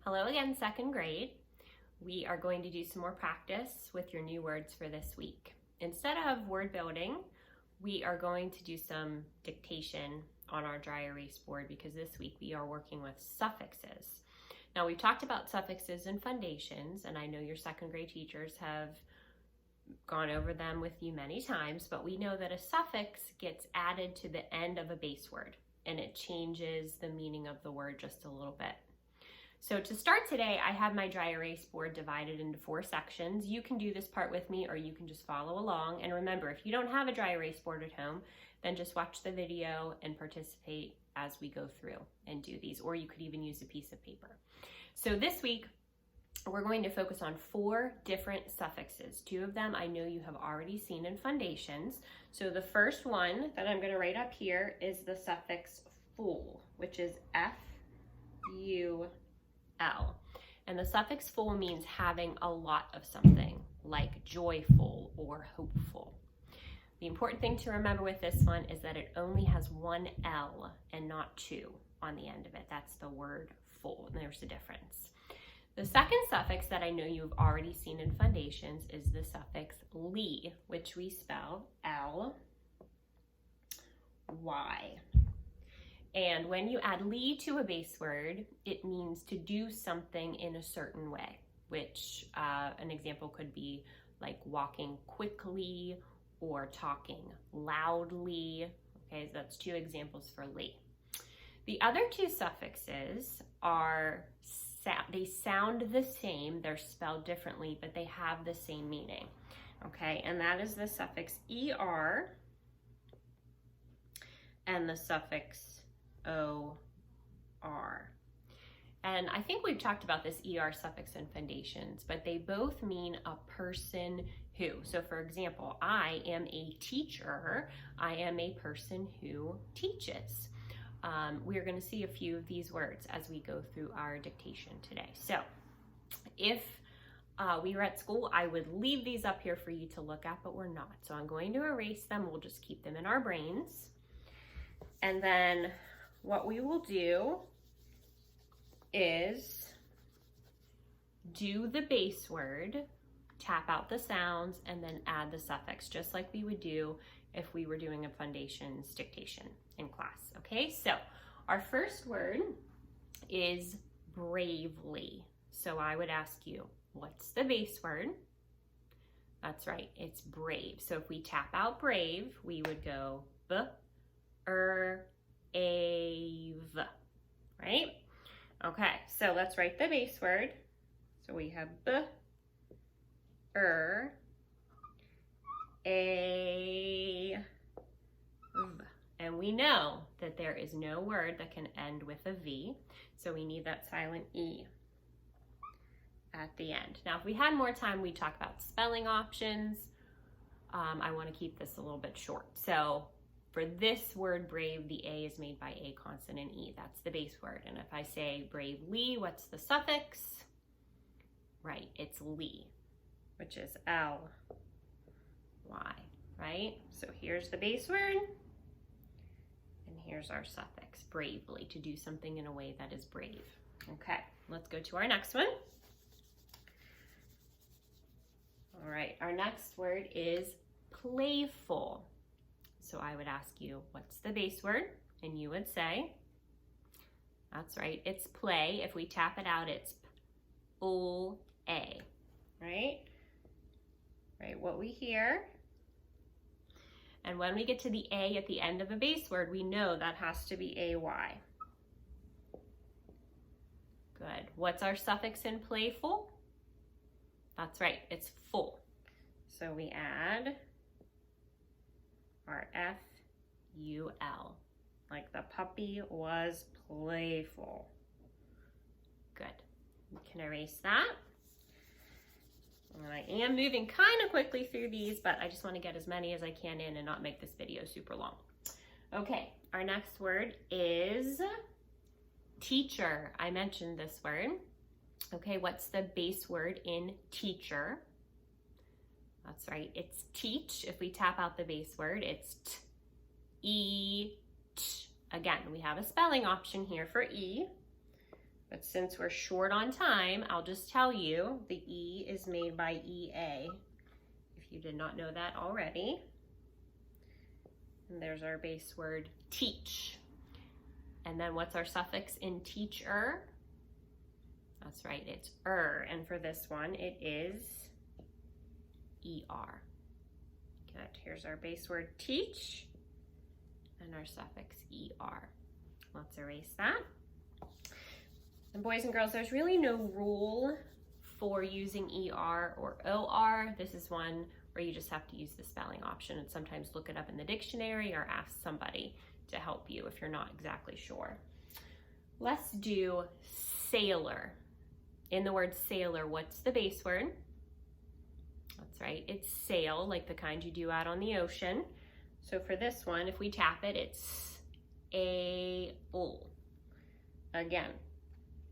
Hello again, second grade. We are going to do some more practice with your new words for this week. Instead of word building, we are going to do some dictation on our dry erase board because this week we are working with suffixes. Now, we've talked about suffixes and foundations, and I know your second grade teachers have gone over them with you many times, but we know that a suffix gets added to the end of a base word and it changes the meaning of the word just a little bit. So to start today, I have my dry erase board divided into 4 sections. You can do this part with me or you can just follow along. And remember, if you don't have a dry erase board at home, then just watch the video and participate as we go through and do these, or you could even use a piece of paper. So this week, we're going to focus on 4 different suffixes. 2 of them I know you have already seen in foundations. So the first one that I'm going to write up here is the suffix full, which is F-U-L. And the suffix full means having a lot of something, like joyful or hopeful. The important thing to remember with this one is that it only has 1 L and not 2 on the end of it. That's the word full, and there's a difference. The second suffix that I know you've already seen in foundations is the suffix ly, which we spell L-Y. And when you add ly to a base word, it means to do something in a certain way, which an example could be like walking quickly or talking loudly. Okay, so that's 2 examples for ly. The other 2 suffixes are, they sound the same, they're spelled differently, but they have the same meaning. Okay, and that is the suffix er and the suffix or. And I think we've talked about this er suffix in foundations, but they both mean a person who. So for example, I am a teacher. I am a person who teaches. We are going to see a few of these words as we go through our dictation today. So if we were at school, I would leave these up here for you to look at, but we're not. So I'm going to erase them. We'll just keep them in our brains. And then what we will do is do the base word, tap out the sounds, and then add the suffix, just like we would do if we were doing a foundations dictation in class. Okay, so our first word is bravely. So I would ask you, what's the base word? That's right, it's brave. So if we tap out brave, we would go B-R-A-V, right? Okay, so let's write the base word. So we have B-R-A-V. And we know that there is no word that can end with a V, so we need that silent E at the end. Now, if we had more time, we'd talk about spelling options. I want to keep this a little bit short. So for this word brave, the A is made by a consonant E. That's the base word. And if I say bravely, what's the suffix? Right, it's ly, which is L-Y, right? So here's the base word. And here's our suffix, bravely, to do something in a way that is brave. Okay, let's go to our next one. All right, our next word is playful. So I would ask you, what's the base word? And you would say, that's right, it's play. If we tap it out, it's P-O-A, right? Right, what we hear. And when we get to the A at the end of a base word, we know that has to be A-Y. Good. What's our suffix in playful? That's right, it's full. So we add our F-U-L, like the puppy was playful. Good. We can erase that. And I am moving kind of quickly through these, but I just want to get as many as I can in and not make this video super long. Okay, our next word is teacher. I mentioned this word. Okay, what's the base word in teacher? That's right, it's teach. If we tap out the base word, it's T-E-T. Again, we have a spelling option here for E. But since we're short on time, I'll just tell you the E is made by EA, if you did not know that already. And there's our base word teach. And then what's our suffix in teacher? That's right, it's and for this one, it is ER. Good, here's our base word teach and our suffix ER. Let's erase that. And boys and girls, there's really no rule for using ER or OR. This is one where you just have to use the spelling option and sometimes look it up in the dictionary or ask somebody to help you if you're not exactly sure. Let's do sailor. In the word sailor, what's the base word? That's right, it's sail, like the kind you do out on the ocean. So for this one, if we tap it, it's A-O. Again,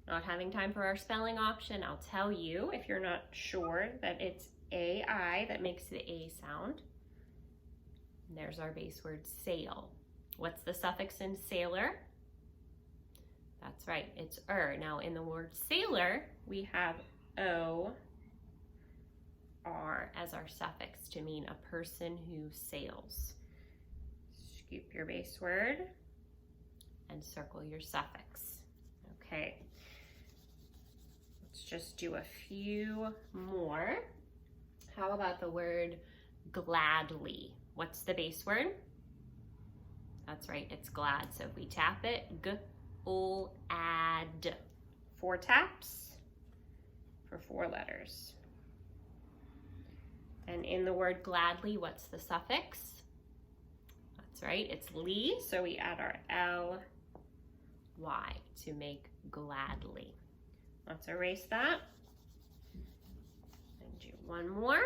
not having time for our spelling option, I'll tell you if you're not sure that it's A-I that makes the A sound. And there's our base word sail. What's the suffix in sailor? That's right, it's Now in the word sailor, we have O-R as our suffix to mean a person who sails. Scoop your base word and circle your suffix. Okay, let's just do a few more. How about the word gladly? What's the base word? That's right, it's glad. So if we tap it, G-O-A-D. 4 taps for 4 letters. And in the word gladly, what's the suffix? That's right, it's ly, so we add our L-Y to make gladly. Let's erase that and do one more.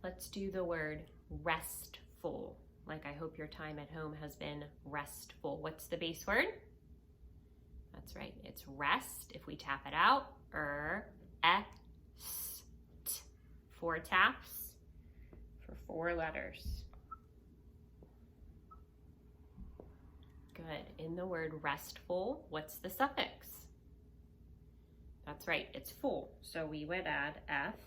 Let's do the word restful. Like, I hope your time at home has been restful. What's the base word? That's right, it's rest. If we tap it out, S-T. 4 taps for 4 letters. Good. In the word restful, what's the suffix? That's right, it's full. So we would add F-U-L.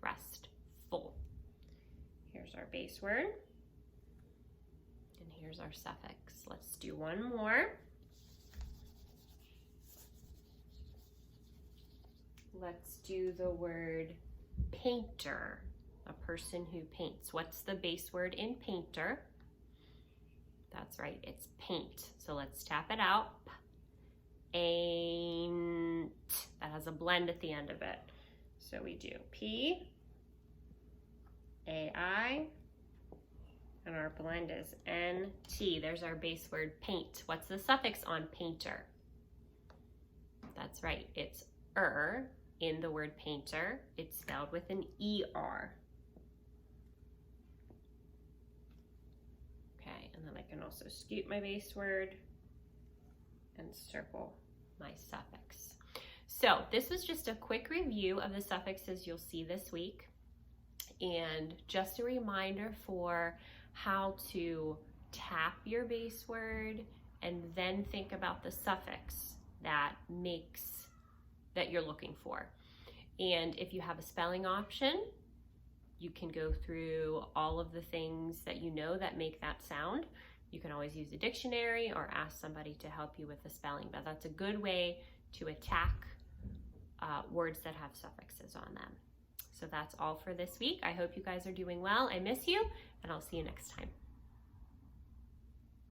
Restful. Here's our base word. And here's our suffix. Let's do one more. Let's do the word painter, a person who paints. What's the base word in painter? That's right, it's paint. So let's tap it out. Paint. That has a blend at the end of it. So we do P-A-I, and our blend is N-T. There's our base word paint. What's the suffix on painter? That's right, it's in the word painter. It's spelled with an E-R. Okay, and then I can also scoop my base word and circle my suffix. So this was just a quick review of the suffixes you'll see this week, and just a reminder for how to tap your base word and then think about the suffix that you're looking for. And if you have a spelling option, you can go through all of the things that you know that make that sound. You can always use a dictionary or ask somebody to help you with the spelling, but that's a good way to attack words that have suffixes on them. So that's all for this week. I hope you guys are doing well. I miss you, and I'll see you next time.